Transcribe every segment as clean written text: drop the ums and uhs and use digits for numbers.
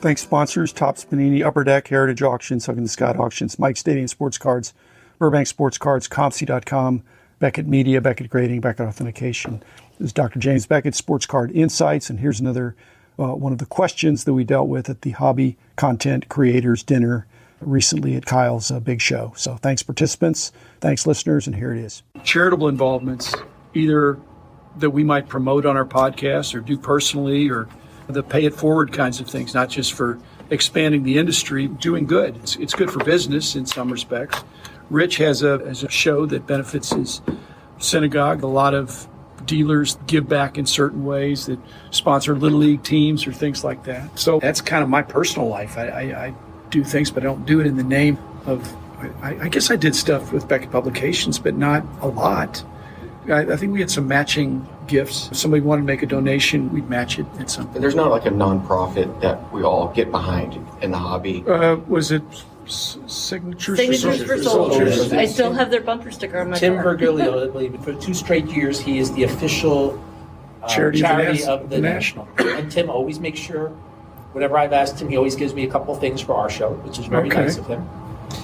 Thanks sponsors, Tops Panini, Upper Deck, Heritage Auctions, Hugging the Scott Auctions, Mike Stadium Sports Cards, Burbank Sports Cards, Compsy.com, Beckett Media, Beckett Grading, Beckett Authentication. This is Dr. James Beckett, Sports Card Insights, and here's another one of the questions that we dealt with at the Hobby Content Creators Dinner recently at Kyle's big show. So thanks participants, thanks listeners, and here it is. Charitable involvements, either that we might promote on our podcast or do personally, or the pay it forward kinds of things, not just for expanding the industry, doing good. It's good for business in some respects. Rich has a show that benefits his synagogue. A lot of dealers give back in certain ways that sponsor Little League teams or things like that. So that's kind of my personal life. I do things, but I don't do it in the name of, I guess I did stuff with Beckett Publications, but not a lot. I think we had some matching gifts. If somebody wanted to make a donation, we'd match it at some point. There's not like a nonprofit that we all get behind in the hobby. Was it Signatures for Soldiers? I still have their bumper sticker on my Tim car. Virgilio, I believe, for 2 straight years, he is the official charity of the National. And Tim always makes sure, whatever I've asked him, he always gives me a couple things for our show, which is very nice of him.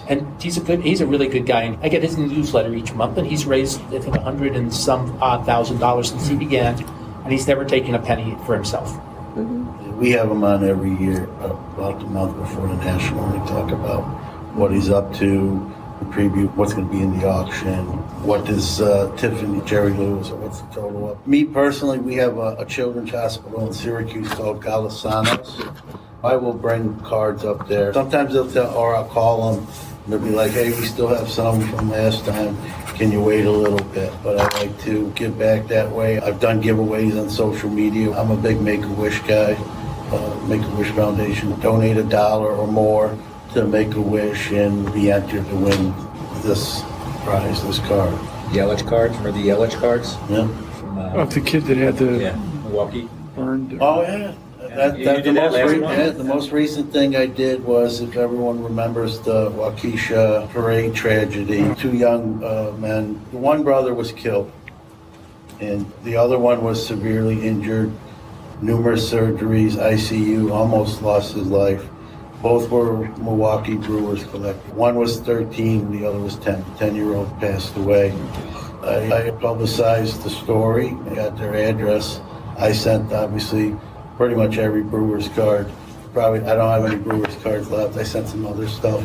And he's a really good guy. And I get his newsletter each month, and he's raised, I think, $100 and some odd $1,000 since he began, and he's never taken a penny for himself. Mm-hmm. We have him on every year, about the month before the National. We talk about what he's up to, the preview, what's going to be in the auction, what does Tiffany, Jerry Lewis, or what's the total up. Me personally, we have a children's hospital in Syracuse called Galasanos. I will bring cards up there. Sometimes they'll tell, or I'll call them, and they'll be like, hey, we still have some from last time. Can you wait a little bit? But I like to give back that way. I've done giveaways on social media. I'm a big Make-A-Wish guy, Make-A-Wish Foundation. Donate $1 or more to Make-A-Wish and be entered to win this prize, this card. Yelich cards, remember the Yelich cards? Yeah. From, the kid that had the Milwaukee. burned. Oh, yeah. The most recent thing I did was, if everyone remembers the Waukesha parade tragedy, 2 young men. One brother was killed, and the other one was severely injured, numerous surgeries, ICU, almost lost his life. Both were Milwaukee Brewers collectors. One was 13, the other was 10. The 10-year-old passed away. I publicized the story, I got their address. I sent, obviously, pretty much every Brewers card. Probably, I don't have any Brewers cards left. I sent some other stuff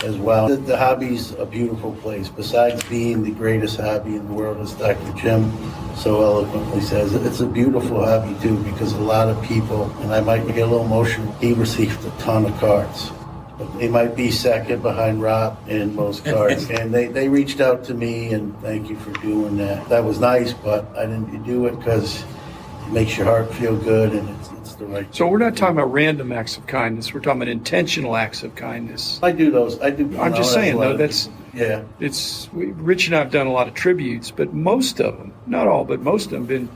as well. The hobby's a beautiful place. Besides being the greatest hobby in the world, as Dr. Jim so eloquently says, it's a beautiful hobby too, because a lot of people, and I might get a little emotional, he received a ton of cards. But he might be second behind Rob in most cards. And they reached out to me, and thank you for doing that. That was nice, but I didn't do it because it makes your heart feel good, and it's the right. So we're not talking about random acts of kindness. We're talking about intentional acts of kindness. I do those. I do. I'm just saying, though, that's yeah. Rich and I have done a lot of tributes, but most of them, not all, but most of them, have been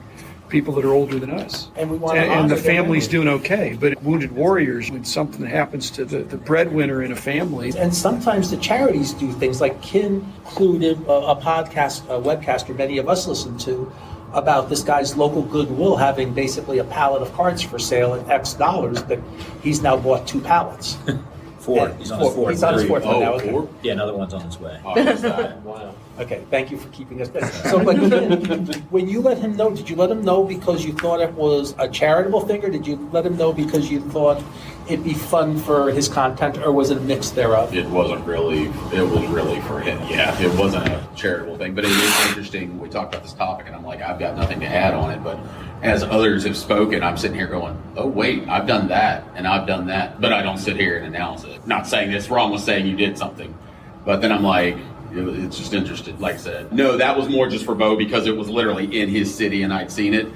people that are older than us. And we want to and the family's doing okay. But wounded warriors, when something happens to the breadwinner in a family. And sometimes the charities do things like Ken included a podcast, a webcaster many of us listen to, about this guy's local Goodwill having basically a pallet of cards for sale at X dollars, but he's now bought 2 pallets. 4. He's on his 4th. He's on his 4th one now. Okay. 4? Yeah, another one's on its way. Wow. Okay, thank you for keeping us busy. So, but when you let him know, did you let him know because you thought it was a charitable thing, or did you let him know because you thought it'd be fun for his content, or was it a mix thereof? It was really for him. Yeah, it wasn't a charitable thing, but it is interesting. We talked about this topic, and I'm like, I've got nothing to add on it, but as others have spoken, I'm sitting here going, oh, wait, I've done that, and I've done that, but I don't sit here and announce it. Not saying it's wrong with saying you did something, but then I'm like, it's just interesting. Like I said, no, that was more just for Bo because it was literally in his city and I'd seen it.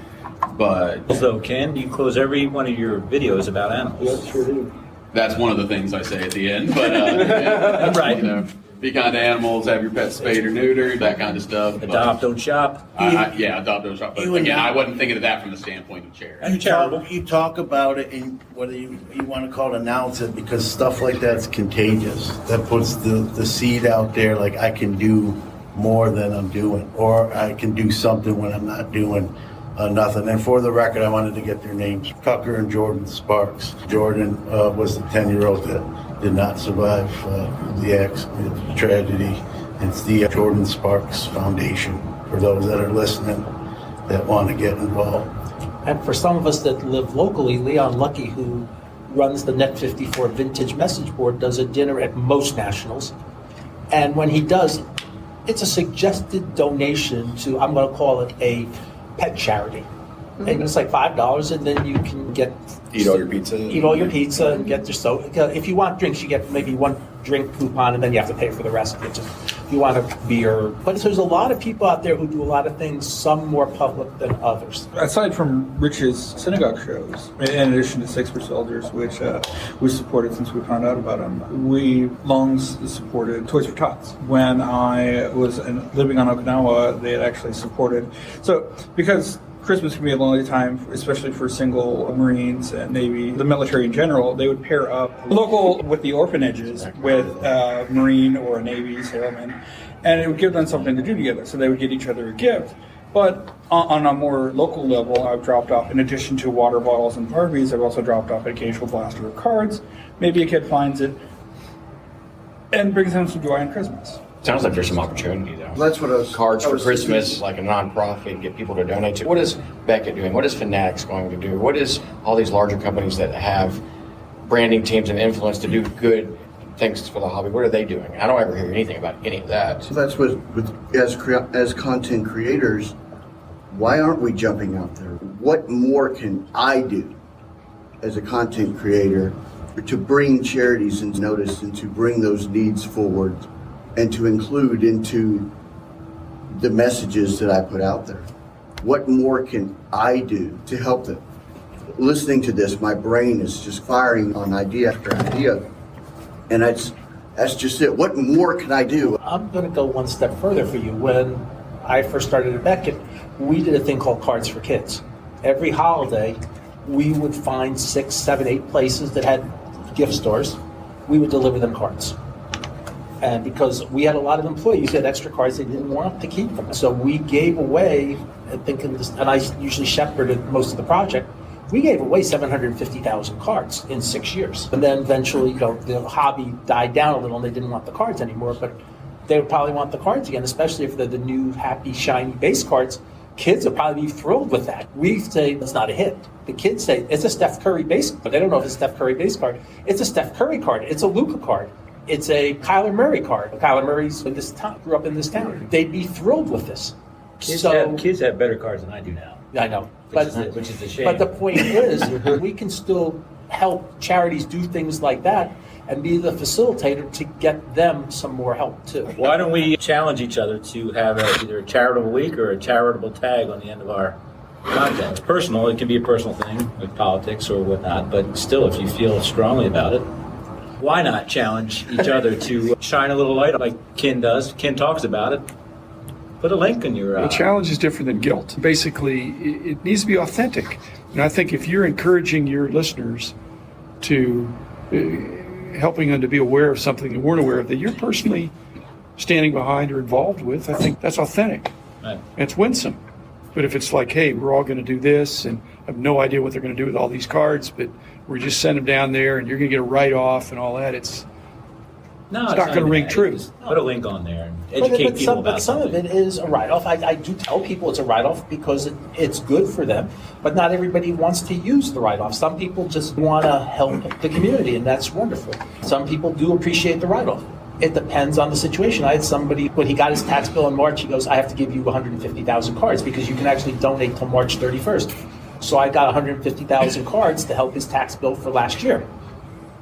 But so, Ken, you close every one of your videos about animals. Yes, sure do. That's one of the things I say at the end. But right. You know, be kind to animals, have your pets spayed or neutered, that kind of stuff. Adopt, don't shop. Adopt, don't shop. But again, I wasn't thinking of that from the standpoint of charity. You talk about it, and whether you want to call it announce it, because stuff like that's contagious. That puts the seed out there, like I can do more than I'm doing, or I can do something when I'm not doing nothing. And for the record, I wanted to get their names, Tucker and Jordan Sparks. Jordan was the 10-year-old that did not survive the tragedy. It's the Jordan Sparks Foundation for those that are listening that want to get involved. And for some of us that live locally, Leon Lucky, who runs the Net 54 Vintage Message Board, does a dinner at most nationals. And when he does, it's a suggested donation to, I'm going to call it a pet charity. And it's like $5, and then you can eat all your pizza. And get your soda. If you want drinks, you get maybe one drink coupon, and then you have to pay for the rest. If you want a beer. But there's a lot of people out there who do a lot of things, some more public than others. Aside from Rich's synagogue shows, in addition to Six for Soldiers, which we supported since we found out about them, we long supported Toys for Tots. When I was living on Okinawa, they had actually supported. So, because Christmas can be a lonely time, especially for single Marines and Navy, the military in general. They would pair up local with the orphanages with a Marine or a Navy sailorman, and it would give them something to do together. So they would get each other a gift. But on a more local level, I've dropped off, in addition to water bottles and Barbies, I've also dropped off an occasional blaster of cards. Maybe a kid finds it and brings them some joy on Christmas. Sounds like there's some opportunity though. That's what I was. Cards I for was Christmas, like a nonprofit, get people to donate to. What is Beckett doing? What is Fanatics going to do? What is all these larger companies that have branding teams and influence to do good things for the hobby? What are they doing? I don't ever hear anything about any of that. So that's what, as content creators, why aren't we jumping out there? What more can I do as a content creator to bring charities into notice and to bring those needs forward and to include into the messages that I put out there? What more can I do to help them? Listening to this, my brain is just firing on idea after idea. And that's just it. What more can I do? I'm going to go one step further for you. When I first started at Beckett, we did a thing called Cards for Kids. Every holiday, we would find 6, 7, 8 places that had gift stores. We would deliver them cards. And because we had a lot of employees who had extra cards, they didn't want to keep them. So we gave away, and I usually shepherded most of the project, we gave away 750,000 cards in 6 years. And then eventually, the hobby died down a little and they didn't want the cards anymore, but they would probably want the cards again, especially if they're the new, happy, shiny base cards. Kids would probably be thrilled with that. We say it's not a hit. The kids say it's a Steph Curry base, but they don't know if it's a Steph Curry base card. It's a Steph Curry card. It's a Luka card. It's a Kyler Murray card. Kyler Murray's in this town, grew up in this town. They'd be thrilled with this. Kids have better cards than I do now. I know. Which is a shame. But the point is, we can still help charities do things like that and be the facilitator to get them some more help too. Why don't we challenge each other to have either a charitable week or a charitable tag on the end of our content? It's personal. It can be a personal thing with politics or whatnot, but still, if you feel strongly about it, why not challenge each other to shine a little light like Ken does? Ken talks about it. Put a link in your... The challenge is different than guilt. Basically, it needs to be authentic. And I think if you're encouraging your listeners to helping them to be aware of something they weren't aware of that you're personally standing behind or involved with, I think that's authentic. Right. And it's winsome. But if it's like, hey, we're all going to do this and I have no idea what they're going to do with all these cards, but we just send them down there and you're going to get a write-off and all that, it's not going to ring true. Put a link on there and educate people about something. But some of it is a write-off. I do tell people it's a write-off because it's good for them, but not everybody wants to use the write-off. Some people just want to help the community, and that's wonderful. Some people do appreciate the write-off. It depends on the situation. I had somebody, when he got his tax bill in March, he goes, I have to give you 150,000 cards because you can actually donate till March 31st. So I got 150,000 cards to help his tax bill for last year.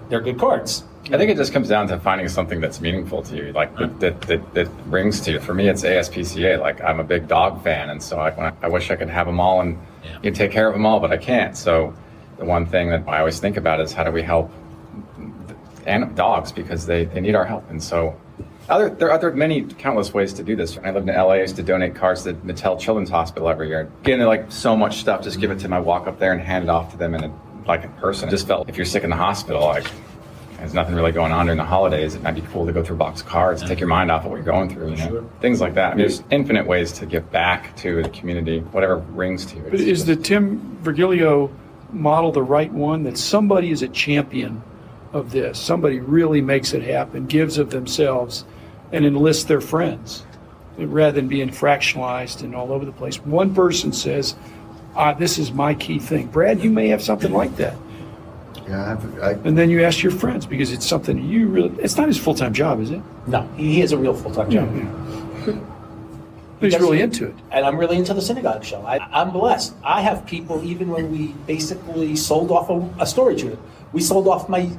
They're good cards. I think it just comes down to finding something that's meaningful to you, like that rings to you. For me, it's ASPCA. Like, I'm a big dog fan, and so I wish I could have them all and take care of them all, but I can't. So the one thing that I always think about is how do we help dogs, because they need our help. And so there are many countless ways to do this. When I lived in LA, I used to donate cards to Mattel Children's Hospital every year. Getting like so much stuff, just give it to them. I walk up there and hand it off to them in person. I just felt if you're sick in the hospital, there's nothing really going on during the holidays. It might be cool to go through a box of cards, take your mind off of what you're going through, you know, Sure. things like that. I mean, there's infinite ways to give back to the community, whatever rings to you. But is the Tim Virgilio model the right one, that somebody is a champion of this? Somebody really makes it happen, gives of themselves, and enlists their friends, rather than being fractionalized and all over the place. One person says, this is my key thing. Brad, you may have something like that. Yeah, And then you ask your friends, because it's something you really, it's not his full-time job, is it? No, he has a real full-time job. He's really into it. And I'm really into the synagogue show. I'm blessed. I have people, even when we basically sold off a storage unit, we sold off my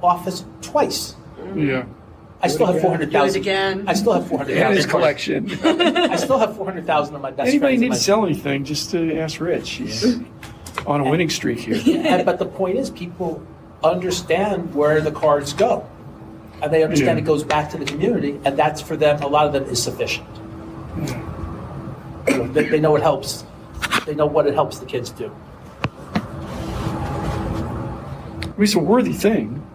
office twice. Yeah. I still have 400,000. Do it again. I still have 400,000. And his collection. I still have 400,000 of my best Anybody friends. need to sell anything, just to ask Rich. He's on a winning streak here. But the point is, people understand where the cards go. And they understand Yeah. it goes back to the community, and that's for them, a lot of them is sufficient. You know, they know it helps. They know what it helps the kids do. I mean, it's a worthy thing.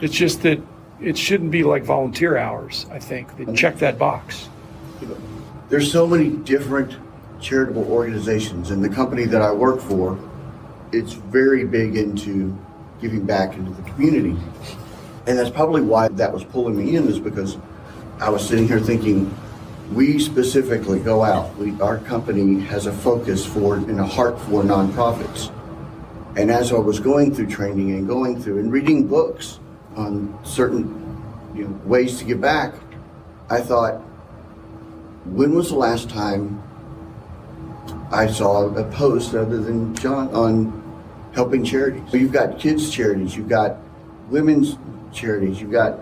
It's just that it shouldn't be like volunteer hours, I think. They check that box. There's so many different charitable organizations, and the company that I work for, it's very big into giving back into the community. And that's probably why that was pulling me in, is because I was sitting here thinking, we specifically go out. Our company has a focus for and a heart for nonprofits. And as I was going through training and going through and reading books on certain ways to give back, I thought, when was the last time I saw a post other than John on helping charities? So you've got kids' charities, you've got women's charities, you've got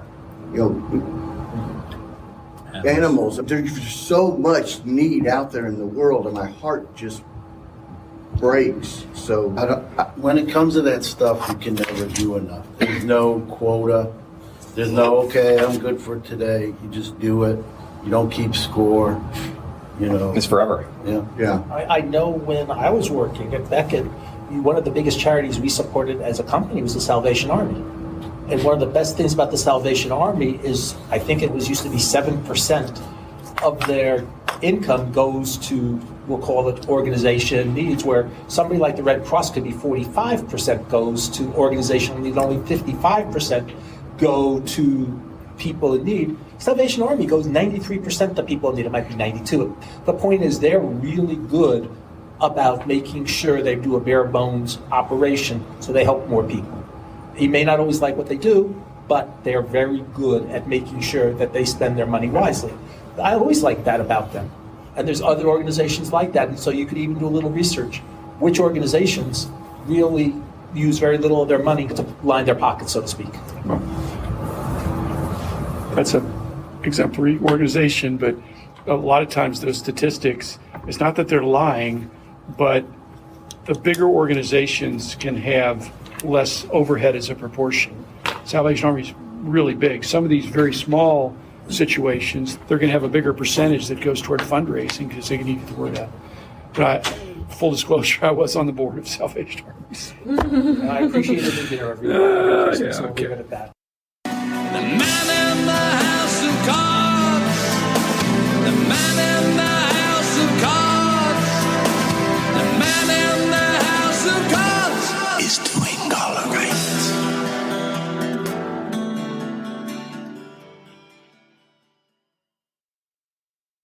animals. There's so much need out there in the world, and my heart just breaks. So When it comes to that stuff, you can never do enough. There's no quota. There's no, okay, I'm good for today. You just do it. You don't keep score. It's forever. yeah. I know when I was working at Beckett, one of the biggest charities we supported as a company was the Salvation Army. And one of the best things about the Salvation Army is, I think it used to be 7% of their income goes to, we'll call it organization needs, where somebody like the Red Cross could be 45% goes to organizational need, only 55% go to people in need. Salvation Army goes 93% to people in need. It might be 92. The point is, they're really good about making sure they do a bare bones operation so they help more people. He may not always like what they do, but they're very good at making sure that they spend their money wisely. I always like that about them. And there's other organizations like that. And so you could even do a little research. Which organizations really use very little of their money to line their pockets, so to speak? Well, that's an exemplary organization, but a lot of times those statistics, it's not that they're lying, but the bigger organizations can have less overhead as a proportion. Salvation Army is really big. Some of these very small situations, they're going to have a bigger percentage that goes toward fundraising because they can get the word out. But full disclosure, I was on the board of Salvation Armies. And I appreciate the dinner, everyone. So we'll leave it at that.